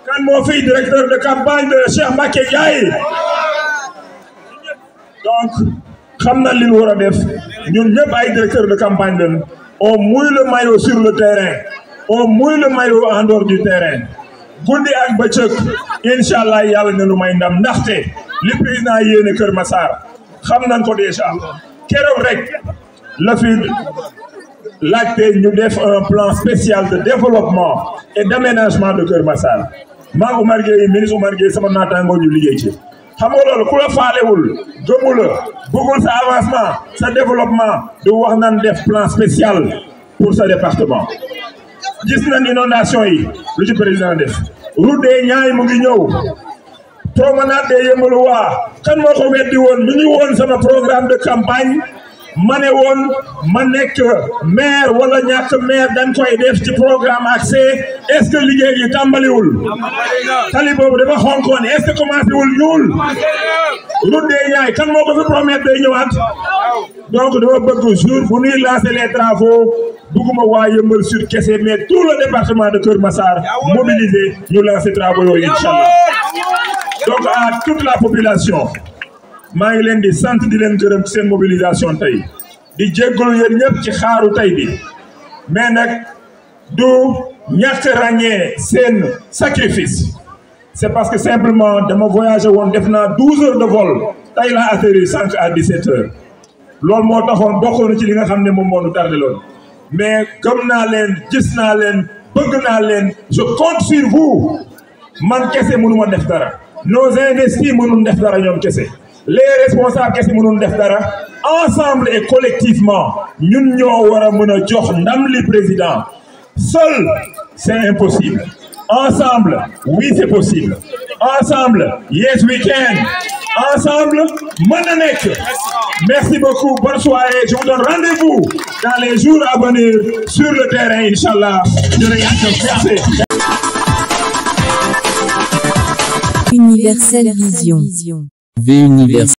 Kan moo fi directeur de campagne de Cheikh Mbacké Ndiaye? Donc xam na li ñu war a def ñun ñëpp ay directeur de campagne lañ on mouille le maillot sur le terrain on mouille le maillot en dehors du terrain guddi ak bëccëg inchallah yàlla na nu may ndam ndaxte li président yéene Keur Massar xam nañ ko déjà keroog rek la fi laajte ñu def un plan spécial de développement et d'aménagement de Keur Massar maa Oumar Gueye ministre Oumar Gueye sama naataangoo ñu liggéey ci xam nga loolu ku la faalewul gëmu la bëggul sa avancement sa développement du wax nan def plan spécial pour ce département gis nañ inondation yi lu ci président def route des Niayes mu ngi ñëw promenade des Yeumbeul waa kan moo ko weddi woon mu ngi woon sama programme de campagne ma ne woon ma nekk maire wala ñàkk maire dañ koy def ci programme accès est-ce que liggéey yi tàmbaliwul tali boobu dafa xonkoon est-ce que commencé wul ñuul route des Niayes kan moo ko fi promettre day ñëwaat donc dama bëgg jour bu ñuy lancer les travaux bëgguma waa Yeumbeul Sud kese mais tout le département de Keur Massar mobilisé ñu lancer travaux yooyu inchallah donc à toute la population maa ngi leen di sant di leen gërëm ci seen mobilisation tey di jéggalu yéen ñëpp ci xaaru tey bi mais nag du ñàkk ràññee seen sacrifice c'est parce que simplement dama voyagé woon def naa 12 heures de vol tey laa atterri sànq à 17 heures loolu moo taxoon bokkoon ci li nga xam ne moom moo nu tardé loon mais gëm naa leen gis naa leen bëgg naa leen je compte sur vous man kese mënuma def dara nos investis mënul def dara ñoom kese les responsables kese mënul def dara ensemble et collectivement ñun ñoo war a mën a jox ndam li président seul c'est impossible ensemble oui c'est possible ensemble yes we can ensemble mën na nekk merci beaucoup bonne soirée je vous donne rendez-vous dans les jours à venir sur le terrain inchallah merci. Universel Vision.